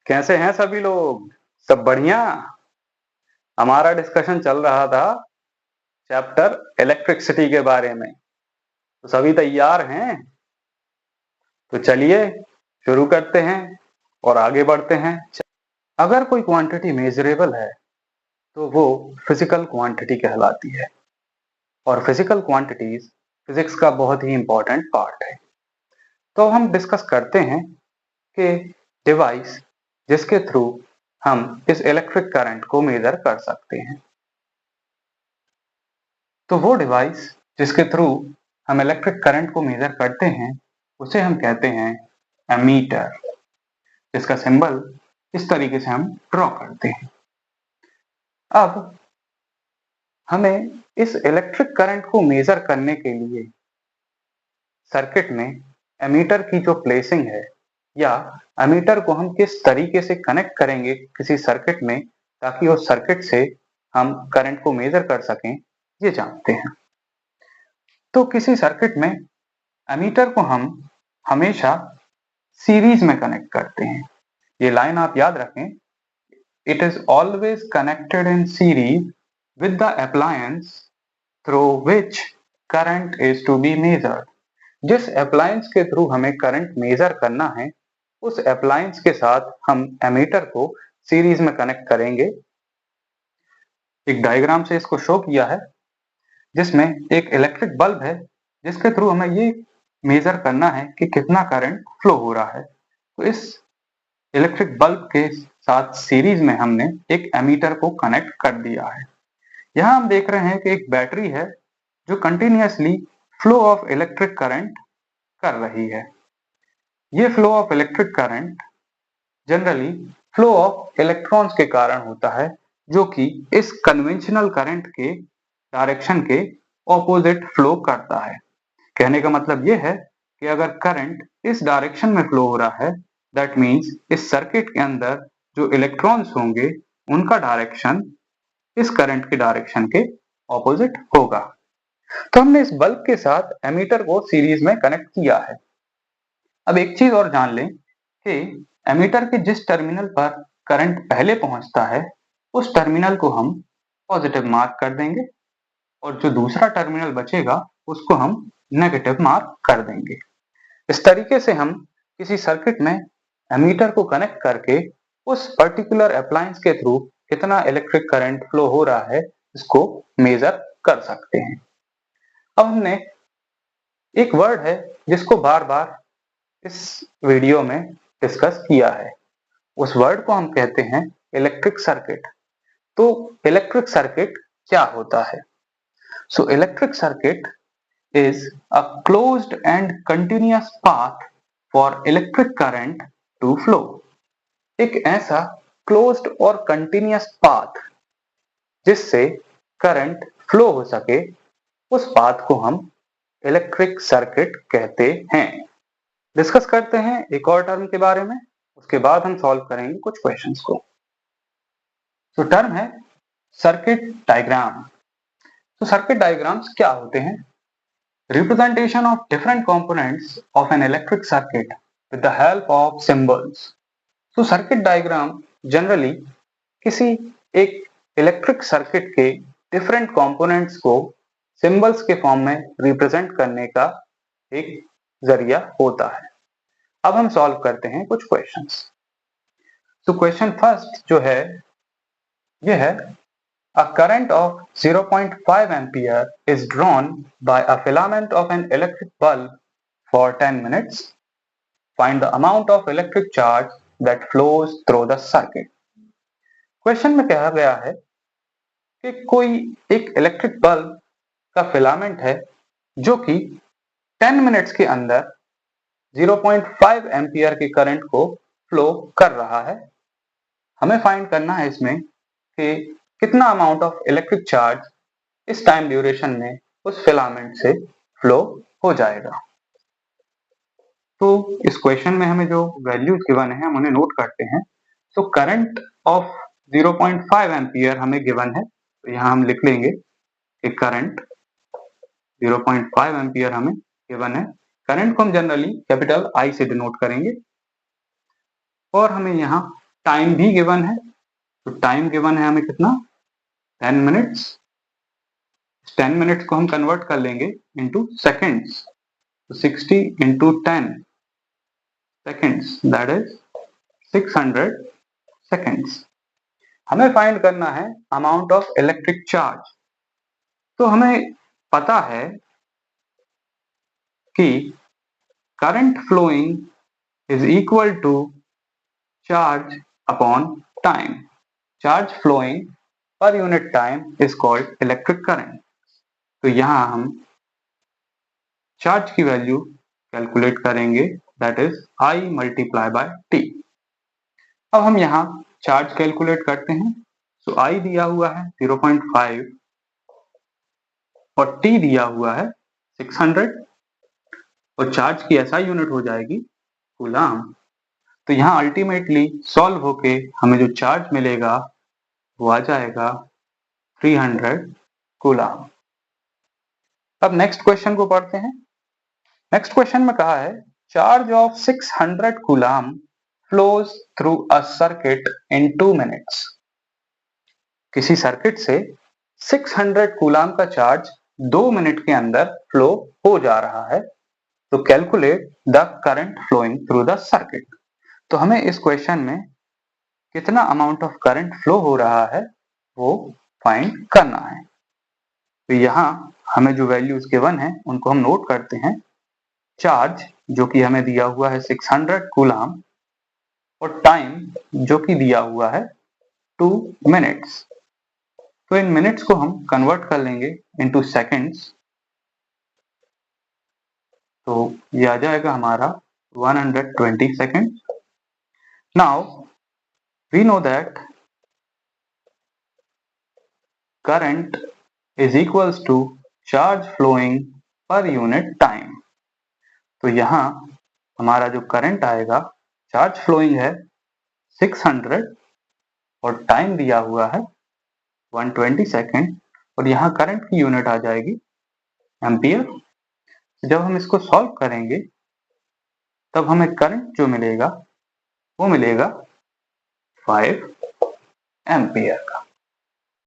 कैसे हैं सभी लोग? सब बढ़िया? हमारा डिस्कशन चल रहा था चैप्टर इलेक्ट्रिसिटी के बारे में। तो सभी तैयार हैं? तो चलिए शुरू करते हैं और आगे बढ़ते हैं। अगर कोई क्वांटिटी मेजरेबल है तो वो फिजिकल क्वांटिटी कहलाती है और फिजिकल क्वांटिटीज फिजिक्स का बहुत ही इंपॉर्टेंट पार्ट है। तो हम डिस्कस करते हैं कि डिवाइस जिसके थ्रू हम इस इलेक्ट्रिक करंट को मेजर कर सकते हैं। तो वो डिवाइस जिसके थ्रू हम इलेक्ट्रिक करंट को मेजर करते हैं उसे हम कहते हैं एमीटर, जिसका सिंबल इस तरीके से हम ड्रॉ करते हैं। अब हमें इस इलेक्ट्रिक करंट को मेजर करने के लिए सर्किट में एमीटर की जो प्लेसिंग है या एमीटर को हम किस तरीके से कनेक्ट करेंगे किसी सर्किट में ताकि उस सर्किट से हम करंट को मेजर कर सकें, ये जानते हैं। तो किसी सर्किट में एमीटर को हम हमेशा सीरीज में कनेक्ट करते हैं। ये लाइन आप याद रखें, it is always connected in series with the appliance through which current is to be measured. जिस अप्लायंस के थ्रू हमें करंट मेजर करना है उस अप्लायंस के साथ हम एमीटर को सीरीज में कनेक्ट करेंगे। एक डायग्राम से इसको शो किया है जिसमें एक इलेक्ट्रिक बल्ब है जिसके थ्रू हमें ये मेजर करना है कि कितना करंट फ्लो हो रहा है। तो इस इलेक्ट्रिक बल्ब के साथ सीरीज में हमने एक एमीटर को कनेक्ट कर दिया है। यहाँ हम देख रहे हैं कि एक बैटरी है जो continuously flow of electric current कर रही है। ये flow of electric current generally flow of electrons के कारण होता है जो कि इस कन्वेंशनल करंट के डायरेक्शन के ऑपोजिट फ्लो करता है। कहने का मतलब ये है कि अगर करंट इस डायरेक्शन में फ्लो हो रहा है दैट मीन्स इस सर्किट के अंदर जो इलेक्ट्रॉन्स होंगे उनका डायरेक्शन इस करंट के डायरेक्शन के ऑपोजिट होगा। तो हमने इस बल्ब के साथ एमीटर को सीरीज में कनेक्ट किया है। अब एक चीज और जान लें कि एमीटर के जिस टर्मिनल पर करंट पहले पहुंचता है उस टर्मिनल को हम पॉजिटिव मार्क कर देंगे और जो दूसरा टर्मिनल बचेगा उसको हम नेगेटिव मार्क कर देंगे। इस तरीके से हम किसी सर्किट में एमीटर को कनेक्ट करके उस पर्टिकुलर अप्लायंस के थ्रू कितना इलेक्ट्रिक करंट फ्लो हो रहा है इसको मेजर कर सकते हैं। अब हमने एक वर्ड है जिसको बार बार इस वीडियो में डिस्कस किया है, उस वर्ड को हम कहते हैं इलेक्ट्रिक सर्किट। तो इलेक्ट्रिक सर्किट क्या होता है? So electric circuit is a closed and continuous path for electric current to flow। एक ऐसा closed और continuous path जिससे करंट फ्लो हो सके उस पाथ को हम इलेक्ट्रिक सर्किट कहते हैं। डिस्कस करते हैं एक और टर्म के बारे में, उसके बाद हम सॉल्व करेंगे कुछ क्वेश्चंस को। तो टर्म है सर्किट डायग्राम। तो सर्किट डायग्राम्स क्या होते हैं? Representation of different components of an electric circuit with the help of symbols। तो सर्किट डायग्राम जनरली किसी एक इलेक्ट्रिक सर्किट के डिफरेंट कंपोनेंट्स को सिंबल्स के फॉर्म में रिप्रेजेंट करने का एक जरिया होता है। अब हम सॉल्व करते हैं कुछ क्वेश्चंस। तो क्वेश्चन फर्स्ट जो है ये है A current of 0.5 ampere is drawn by a filament of an electric bulb for 10 minutes. Find the amount of electric charge that flows through the circuit। Question में कहा गया है कि कोई एक इलेक्ट्रिक बल्ब का फिलामेंट है जो कि 10 मिनट्स के अंदर 0.5 एम्पियर के करंट को फ्लो कर रहा है। हमें फाइंड करना है इसमें कि कितना अमाउंट ऑफ इलेक्ट्रिक चार्ज इस टाइम ड्यूरेशन में उस फिलामेंट से फ्लो हो जाएगा। तो इस क्वेश्चन में हमें जो वैल्यूज गिवन है हम उन्हें नोट करते हैं। तो करंट ऑफ 0.5 एम्पियर हमें गिवन है, तो यहाँ हम लिख लेंगे कि करंट 0.5 एम्पियर हमें गिवन है। करंट को हम जनरली कैपिटल आई से डिनोट करेंगे और हमें यहाँ टाइम भी गिवन है, तो टाइम गिवन है हमें कितना 10 मिनट्स। 10 मिनट्स को हम कन्वर्ट कर लेंगे इनटू सेकंड्स, तो 60 into 10 seconds that is 600 seconds. हमें फाइंड करना है अमाउंट ऑफ इलेक्ट्रिक चार्ज। तो हमें पता है कि current flowing is equal to charge upon time. Charge flowing per unit time is called electric current. तो यहां हम चार्ज की वैल्यू कैलकुलेट करेंगे, that is I multiply by T। अब हम यहाँ चार्ज कैलकुलेट करते हैं। तो I दिया हुआ है 0.5 और T दिया हुआ है 600 और चार्ज की SI यूनिट हो जाएगी कूलाम। तो यहाँ अल्टीमेटली सॉल्व होके हमें जो चार्ज मिलेगा वो आ जाएगा 300 कूलाम। अब नेक्स्ट क्वेश्चन को पढ़ते हैं। नेक्स्ट क्वेश्चन में कहा है charge of 600 coulomb flows through a circuit in 2 minutes. किसी सर्किट से 600 कूलाम का चार्ज 2 मिनट के अंदर फ्लो हो जा रहा है। तो calculate the current flowing through the circuit. तो हमें इस क्वेश्चन में कितना अमाउंट ऑफ करंट फ्लो हो रहा है वो फाइंड करना है। तो यहाँ हमें जो वैल्यूज गिवन है उनको हम नोट करते हैं। चार्ज जो कि हमें दिया हुआ है 600 कूलाम और टाइम जो कि दिया हुआ है 2 मिनट्स। तो इन मिनट्स को हम कन्वर्ट कर लेंगे इनटू सेकंड्स, तो ये आ जाएगा हमारा 120 second. Now we know that current is equals to charge flowing per unit time. तो यहाँ हमारा जो करंट आएगा, चार्ज फ्लोइंग है 600 और टाइम दिया हुआ है 120 सेकेंड और यहाँ करंट की यूनिट आ जाएगी एम्पियर। जब हम इसको सॉल्व करेंगे तब हमें करंट जो मिलेगा वो मिलेगा 5 एम्पियर का।